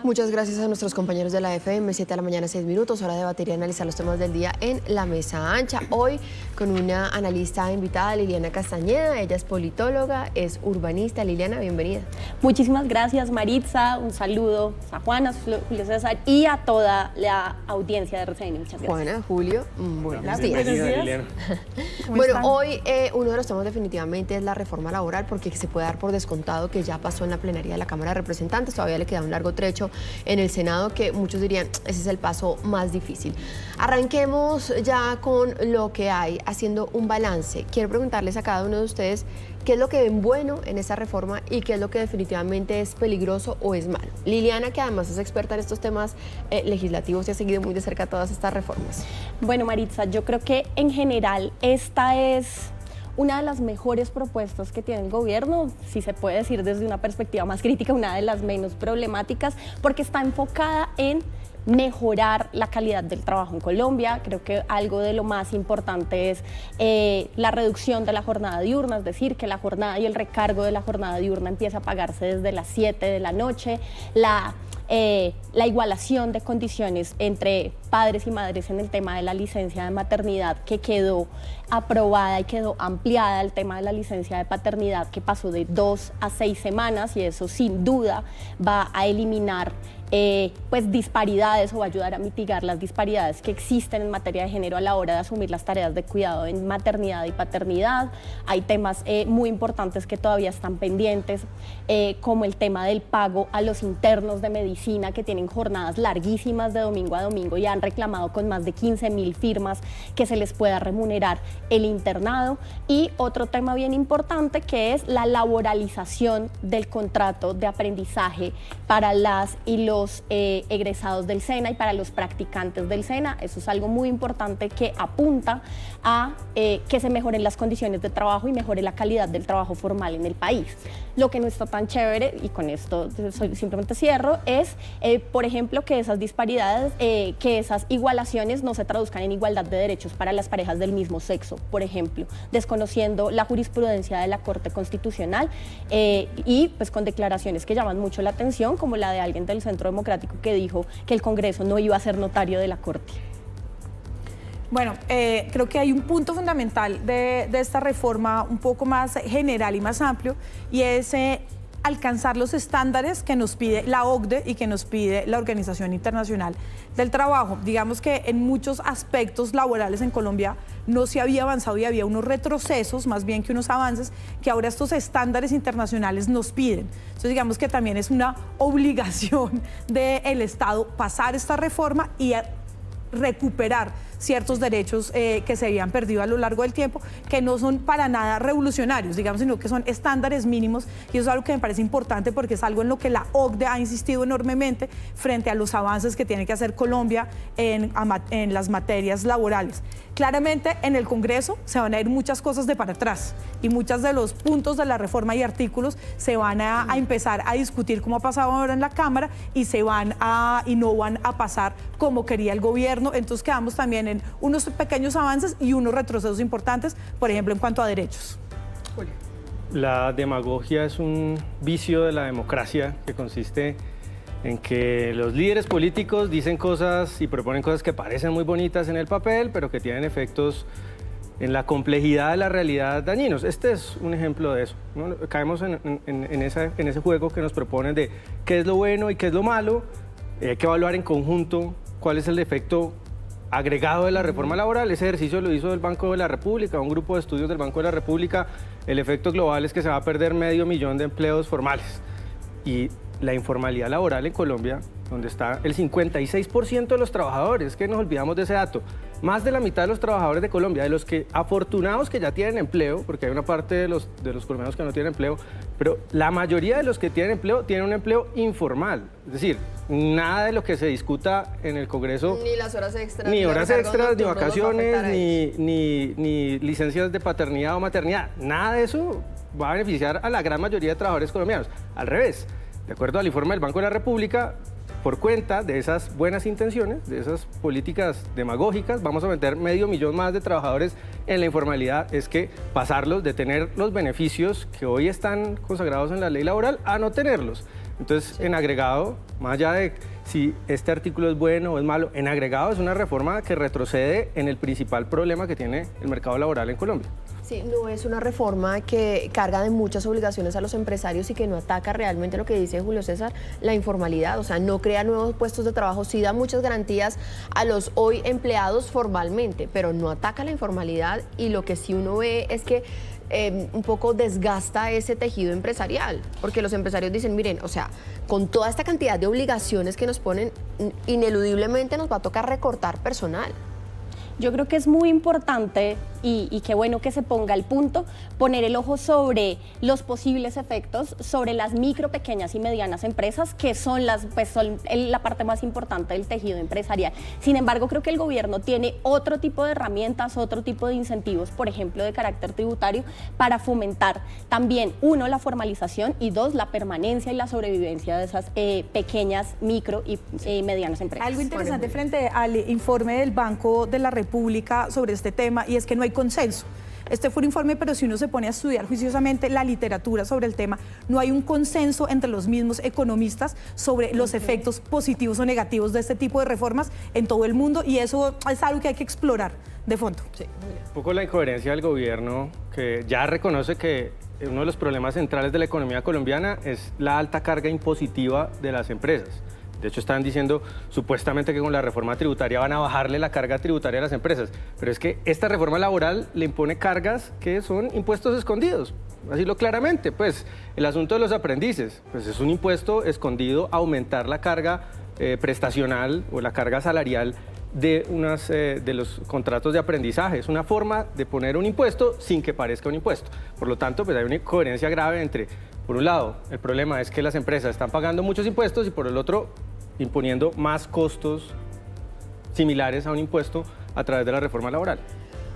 Muchas gracias a nuestros compañeros de la FM, 7 de la mañana, 6 minutos, hora de debatir y analizar los temas del día en la mesa ancha. Hoy con una analista invitada, Liliana Castañeda. Ella es politóloga, es urbanista. Liliana, bienvenida. Muchísimas gracias, Maritza. Un saludo a Juana, Julio César y a toda la audiencia de RCN. Muchas gracias. Juana, Julio, buenos días. Buenos días. Bueno, hoy uno de los temas definitivamente es la reforma laboral, porque se puede dar por descontado que ya pasó en la plenaria de la Cámara de Representantes. Todavía le queda un largo trecho en el Senado, que muchos dirían ese es el paso más difícil. Arranquemos ya con lo que hay, haciendo un balance. Quiero preguntarles a cada uno de ustedes qué es lo que ven bueno en esta reforma y qué es lo que definitivamente es peligroso o es malo. Liliana, que además es experta en estos temas legislativos y ha seguido muy de cerca todas estas reformas. Bueno, Maritza, yo creo que en general esta es una de las mejores propuestas que tiene el gobierno, si se puede decir desde una perspectiva más crítica, una de las menos problemáticas, porque está enfocada en mejorar la calidad del trabajo en Colombia. Creo que algo de lo más importante es la reducción de la jornada diurna, es decir, que la jornada y el recargo de la jornada diurna empieza a pagarse desde las 7 de la noche, la igualación de condiciones entre padres y madres en el tema de la licencia de maternidad, que quedó aprobada y quedó ampliada, el tema de la licencia de paternidad, que pasó de 2 a 6 semanas, y eso sin duda va a eliminar pues disparidades, o va a ayudar a mitigar las disparidades que existen en materia de género a la hora de asumir las tareas de cuidado en maternidad y paternidad. Hay temas muy importantes que todavía están pendientes, como el tema del pago a los internos de medicina, que tienen jornadas larguísimas de domingo a domingo y han reclamado con más de 15.000 firmas que se les pueda remunerar el internado. Y otro tema bien importante, que es la laboralización del contrato de aprendizaje para las y los egresados del SENA y para los practicantes del SENA. Eso es algo muy importante que apunta a que se mejoren las condiciones de trabajo y mejore la calidad del trabajo formal en el país. Lo que no está tan chévere, y con esto simplemente cierro, es, por ejemplo, que esas disparidades, que esas igualaciones no se traduzcan en igualdad de derechos para las parejas del mismo sexo, por ejemplo, desconociendo la jurisprudencia de la Corte Constitucional y pues con declaraciones que llaman mucho la atención, como la de alguien del Centro Democrático que dijo que el Congreso no iba a ser notario de la Corte. Bueno, creo que hay un punto fundamental de esta reforma un poco más general y más amplio, y es alcanzar los estándares que nos pide la OCDE y que nos pide la Organización Internacional del Trabajo. Digamos que en muchos aspectos laborales en Colombia no se había avanzado y había unos retrocesos más bien que unos avances que ahora estos estándares internacionales nos piden. Entonces digamos que también es una obligación del Estado pasar esta reforma y recuperar ciertos derechos que se habían perdido a lo largo del tiempo, que no son para nada revolucionarios, digamos, sino que son estándares mínimos, y eso es algo que me parece importante porque es algo en lo que la OCDE ha insistido enormemente frente a los avances que tiene que hacer Colombia en las materias laborales. Claramente en el Congreso se van a ir muchas cosas de para atrás y muchos de los puntos de la reforma y artículos se van a empezar a discutir, como ha pasado ahora en la Cámara, y no van a pasar como quería el gobierno. Entonces quedamos también en unos pequeños avances y unos retrocesos importantes, por ejemplo, en cuanto a derechos. La demagogia es un vicio de la democracia que consiste en que los líderes políticos dicen cosas y proponen cosas que parecen muy bonitas en el papel, pero que tienen efectos en la complejidad de la realidad dañinos. Este es un ejemplo de eso, ¿no? Caemos en ese juego que nos proponen de qué es lo bueno y qué es lo malo. Hay que evaluar en conjunto cuál es el efecto agregado de la reforma laboral. Ese ejercicio lo hizo el Banco de la República, un grupo de estudios del Banco de la República. El efecto global es que se va a perder 500.000 de empleos formales. Y la informalidad laboral en Colombia, donde está el 56% de los trabajadores, que nos olvidamos de ese dato, más de la mitad de los trabajadores de Colombia, de los que afortunados que ya tienen empleo, porque hay una parte de los colombianos que no tienen empleo, pero la mayoría de los que tienen empleo tienen un empleo informal. Es decir, nada de lo que se discuta en el Congreso, ni las horas extras, ni horas extras, ni vacaciones, ni licencias de paternidad o maternidad, nada de eso va a beneficiar a la gran mayoría de trabajadores colombianos. Al revés, de acuerdo al informe del Banco de la República, por cuenta de esas buenas intenciones, de esas políticas demagógicas, vamos a meter 500.000 más de trabajadores en la informalidad. Es que pasarlos de tener los beneficios que hoy están consagrados en la ley laboral a no tenerlos. Entonces, en agregado, más allá de si este artículo es bueno o es malo, en agregado es una reforma que retrocede en el principal problema que tiene el mercado laboral en Colombia. Sí, no es una reforma que carga de muchas obligaciones a los empresarios y que no ataca realmente lo que dice Julio César, la informalidad, o sea, no crea nuevos puestos de trabajo, sí da muchas garantías a los hoy empleados formalmente, pero no ataca la informalidad, y lo que sí uno ve es que un poco desgasta ese tejido empresarial, porque los empresarios dicen, miren, o sea, con toda esta cantidad de obligaciones que nos ponen, ineludiblemente nos va a tocar recortar personal. Yo creo que es muy importante y qué bueno que se ponga el punto, poner el ojo sobre los posibles efectos sobre las micro, pequeñas y medianas empresas, que son la parte más importante del tejido empresarial. Sin embargo, creo que el gobierno tiene otro tipo de herramientas, otro tipo de incentivos, por ejemplo, de carácter tributario, para fomentar también, uno, la formalización, y dos, la permanencia y la sobrevivencia de esas pequeñas, micro y medianas empresas. Algo interesante frente al informe del Banco de la República sobre este tema, y es que no hay consenso. Este fue un informe, pero si uno se pone a estudiar juiciosamente la literatura sobre el tema, no hay un consenso entre los mismos economistas sobre los efectos positivos o negativos de este tipo de reformas en todo el mundo, y eso es algo que hay que explorar de fondo. Sí. Un poco la incoherencia del gobierno, que ya reconoce que uno de los problemas centrales de la economía colombiana es la alta carga impositiva de las empresas. De hecho, están diciendo supuestamente que con la reforma tributaria van a bajarle la carga tributaria a las empresas, pero es que esta reforma laboral le impone cargas que son impuestos escondidos, así lo claramente. Pues el asunto de los aprendices, pues es un impuesto escondido a aumentar la carga prestacional o la carga salarial de los contratos de aprendizaje. Es una forma de poner un impuesto sin que parezca un impuesto. Por lo tanto, pues hay una incoherencia grave entre, por un lado, el problema es que las empresas están pagando muchos impuestos, y por el otro, imponiendo más costos similares a un impuesto a través de la reforma laboral.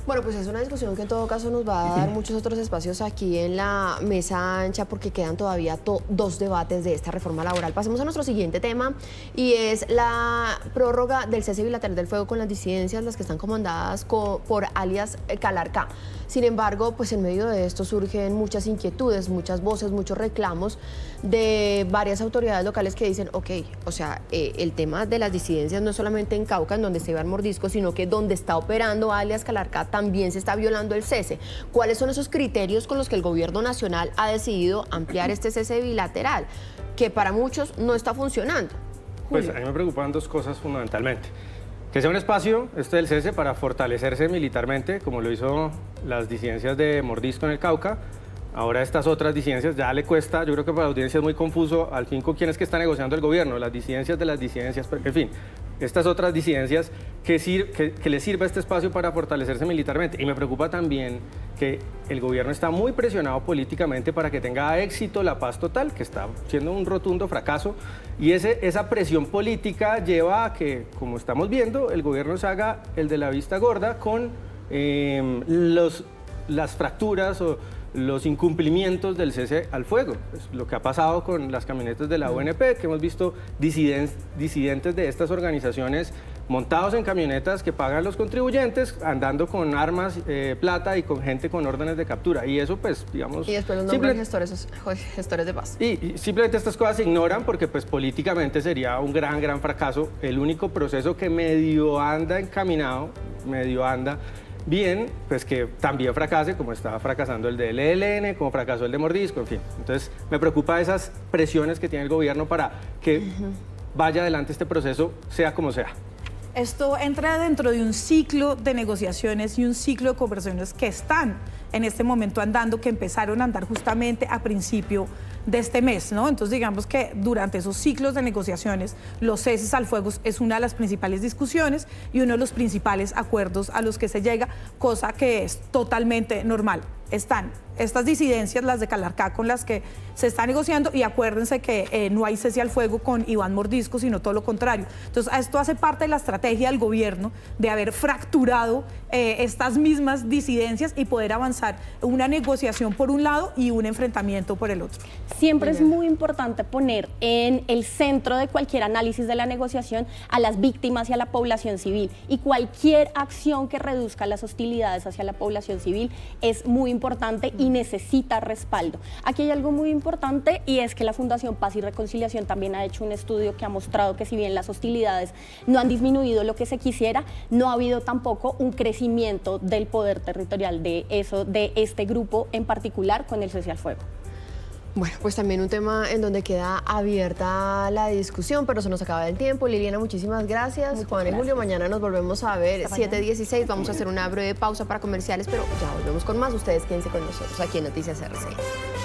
Bueno, pues es una discusión que en todo caso nos va a dar muchos otros espacios aquí en la mesa ancha, porque quedan todavía dos debates de esta reforma laboral. Pasemos a nuestro siguiente tema, y es la prórroga del cese bilateral del fuego con las disidencias, las que están comandadas por alias Calarcá. Sin embargo, pues en medio de esto surgen muchas inquietudes, muchas voces, muchos reclamos de varias autoridades locales que dicen, ok, o sea, el tema de las disidencias no es solamente en Cauca, en donde se iba el mordisco, sino que donde está operando alias Calarcá también se está violando el cese. ¿Cuáles son esos criterios con los que el gobierno nacional ha decidido ampliar este cese bilateral, que para muchos no está funcionando? Pues a mí me preocupan dos cosas fundamentalmente. Que sea un espacio, este del cese, para fortalecerse militarmente, como lo hizo las disidencias de Mordisco en el Cauca. Ahora estas otras disidencias ya le cuesta, yo creo que para la audiencia es muy confuso al fin con quién es que está negociando el gobierno, las disidencias de las disidencias, en fin, estas otras disidencias que les sirva este espacio para fortalecerse militarmente. Y me preocupa también que el gobierno está muy presionado políticamente para que tenga éxito la paz total, que está siendo un rotundo fracaso, y esa presión política lleva a que, como estamos viendo, el gobierno se haga el de la vista gorda con las fracturas o los incumplimientos del cese al fuego. Pues lo que ha pasado con las camionetas de la UNP, que hemos visto disidentes de estas organizaciones montados en camionetas que pagan los contribuyentes, andando con armas, plata, y con gente con órdenes de captura. Y eso, pues, digamos... Y después los nombran gestores de paz. Y simplemente estas cosas se ignoran porque, pues, políticamente sería un gran fracaso. El único proceso que medio anda encaminado, medio anda bien, pues que también fracase, como estaba fracasando el del ELN, como fracasó el de Mordisco, en fin. Entonces, me preocupa esas presiones que tiene el gobierno para que vaya adelante este proceso, sea como sea. Esto entra dentro de un ciclo de negociaciones y un ciclo de conversaciones que están en este momento andando, que empezaron a andar justamente a principio de este mes, ¿no? Entonces, digamos que durante esos ciclos de negociaciones, los ceses al fuego es una de las principales discusiones y uno de los principales acuerdos a los que se llega, cosa que es totalmente normal. Están estas disidencias, las de Calarcá, con las que se está negociando, y acuérdense que no hay cese al fuego con Iván Mordisco, sino todo lo contrario. Entonces, esto hace parte de la estrategia del gobierno de haber fracturado estas mismas disidencias y poder avanzar una negociación por un lado y un enfrentamiento por el otro. Siempre es muy importante poner en el centro de cualquier análisis de la negociación a las víctimas y a la población civil, y cualquier acción que reduzca las hostilidades hacia la población civil es muy importante y necesita respaldo. Aquí hay algo muy importante y es que la Fundación Paz y Reconciliación también ha hecho un estudio que ha mostrado que si bien las hostilidades no han disminuido lo que se quisiera, no ha habido tampoco un crecimiento del poder territorial de este grupo en particular con el cese al fuego. Bueno, pues también un tema en donde queda abierta la discusión, pero se nos acaba el tiempo. Liliana, muchísimas gracias. Juan y Julio, mañana nos volvemos a ver, 7:16. Vamos a hacer una breve pausa para comerciales, pero ya volvemos con más. Ustedes quédense con nosotros aquí en Noticias RCN.